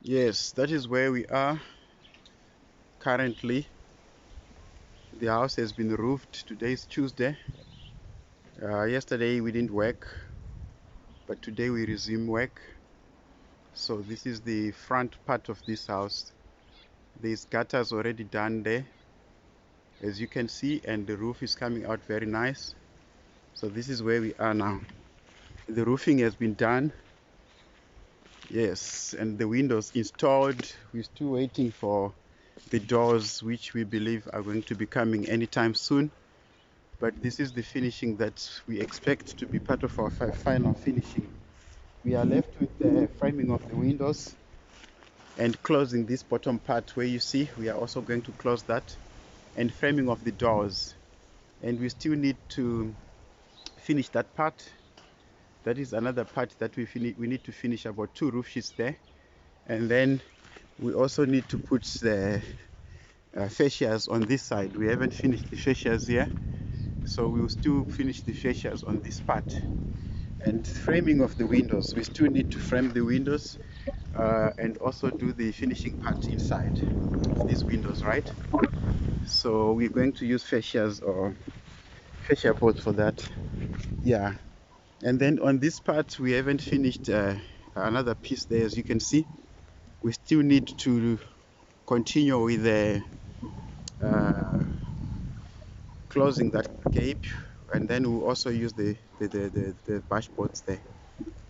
Yes, that is where we are currently. The house has been roofed. Today is Tuesday. Yesterday we didn't work, but today we resume work. So this is the front part of this house. There's gutters already done there, as you can see, and the roof is coming out very nice. So this is where we are now. The roofing has been done. Yes, and the windows installed. We're still waiting for the doors, which we believe are going to be coming anytime soon. But this is the finishing that we expect to be part of our final finishing. We are left with the framing of the windows and closing this bottom part where you see we are also going to close that, and framing of the doors. And we still need to finish that part. That is another part that we need to finish, about 2 roof sheets there. And then we also need to put the fascias on this side. We haven't finished the fascias here, so we will still finish the fascias on this part. And framing of the windows, we still need to frame the windows and also do the finishing part inside of these windows, right? So we're going to use fascias or fascia boards for that. Yeah. And then on this part we haven't finished another piece there. As you can see, we still need to continue with the closing that gap, and then we'll also use the dashboards there.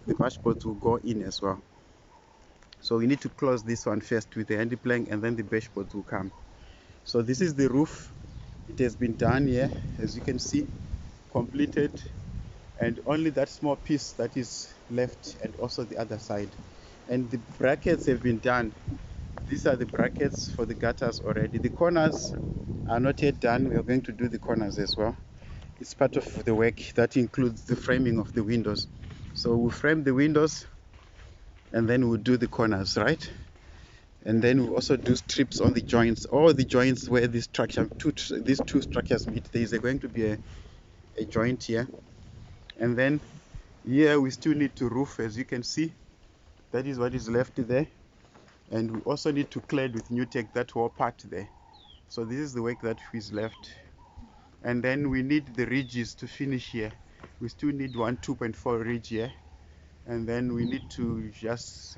The dashboards will go in as well. So we need to close this one first with the handy plank, and then the dashboards will come. So this is the roof. It has been done here, as you can see, completed, and only that small piece that is left, and also the other side. And the brackets have been done. These are the brackets for the gutters already. The corners are not yet done. We are going to do the corners as well. It's part of the work that includes the framing of the windows. So we'll frame the windows and then we'll do the corners, right? And then we'll also do strips on the joints, all the joints where this structure, these two structures meet. There is going to be a joint here. And then here we still need to roof, as you can see. That is what is left there. And we also need to clad with Nutec that whole part there. So this is the work that is left. And then we need the ridges to finish here. We still need one 2.4 ridge here, and then we need to just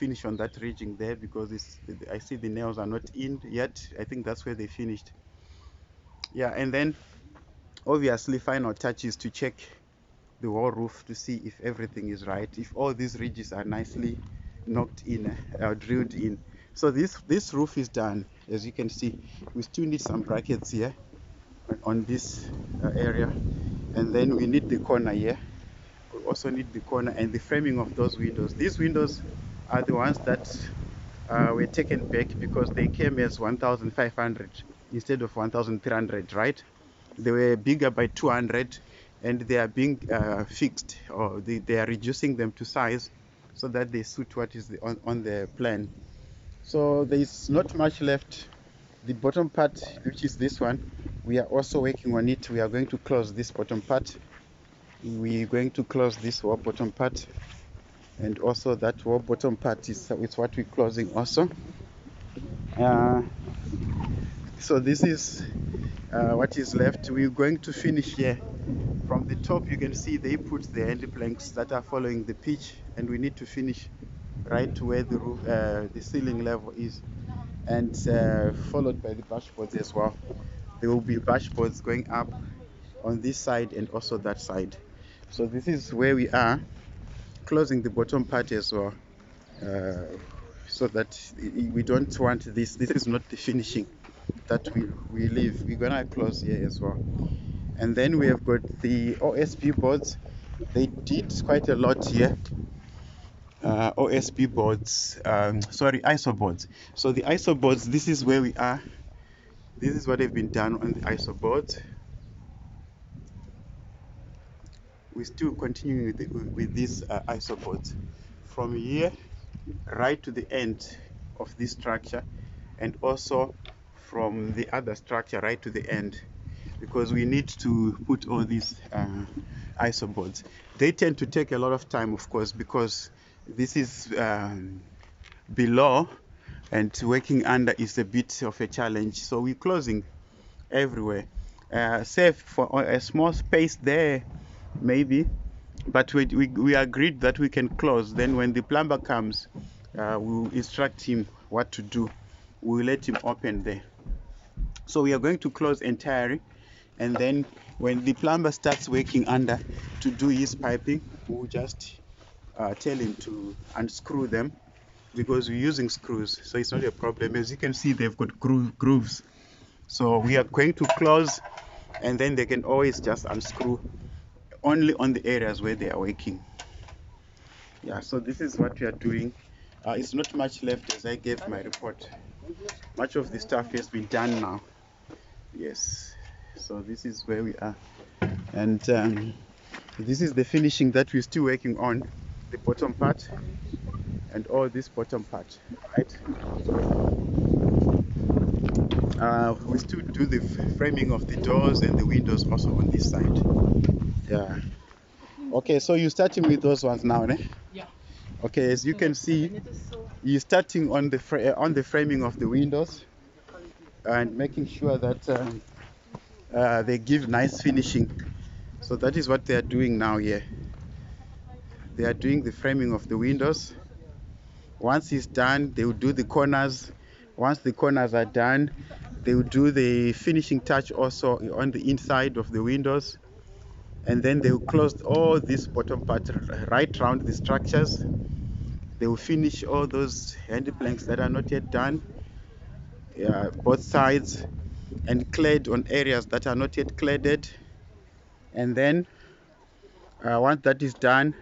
finish on that ridging there, because I see the nails are not in yet. I think that's where they finished. Yeah, and then obviously final touches to check the whole roof to see if everything is right, if all these ridges are nicely knocked in, drilled in. So this roof is done. As you can see, we still need some brackets here on this area, and then we need the corner here. We also need the corner and the framing of those windows. These windows are the ones that were taken back because they came as 1,500 instead of 1,300, right? They were bigger by 200, and they are being fixed, or they are reducing them to size so that they suit what is on the plan. So there is not much left. The bottom part, which is this one, we are also working on it. We are going to close this bottom part. We're going to close this whole bottom part, and also that whole bottom part is what we're closing also. So this is what is left. We're going to finish here. From the top, you can see they put the end planks that are following the pitch, and we need to finish right to where the roof, the ceiling level is, and followed by the dashboards as well. There will be dashboards going up on this side and also that side. So this is where we are, closing the bottom part as well, so that we don't want this is not the finishing that we leave. We're gonna close here as well. And then we have got the OSB boards. They did quite a lot here. OSB boards, sorry, ISO boards. So the ISO boards, this is where we are. This is what have been done on the ISO boards. We're still continuing with these ISO boards from here right to the end of this structure, and also from the other structure right to the end, because we need to put all these ISO boards. They tend to take a lot of time, of course, because this is below, and working under is a bit of a challenge. So we're closing everywhere, save for a small space there maybe, but we agreed that we can close. Then when the plumber comes, we'll instruct him what to do. We'll let him open there. So we are going to close entirely, and then when the plumber starts working under to do his piping, we'll just tell him to unscrew them, because we're using screws, so it's not a problem. As you can see, they've got grooves. So we are going to close, and then they can always just unscrew only on the areas where they are working. Yeah, so this is what we are doing. It's not much left, as I gave my report. Much of the stuff has been done now. Yes, so this is where we are, and this is the finishing that we're still working on, the bottom part and all this bottom part, right? We still do the framing of the doors and the windows also on this side. Yeah. Okay, so you're starting with those ones now, né? Yeah. Okay, as you can see, you're starting on the framing of the windows and making sure that they give nice finishing. So that is what they are doing now here. They are doing the framing of the windows. Once it's done, they will do the corners. Once the corners are done, they will do the finishing touch also on the inside of the windows. And then they will close all this bottom part right around the structures. They will finish all those handy planks that are not yet done, both sides, and clad on areas that are not yet cladded. And then once that is done,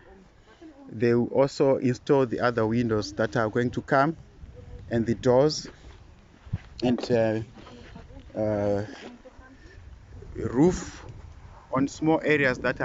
they will also install the other windows that are going to come, and the doors, and roof on small areas that are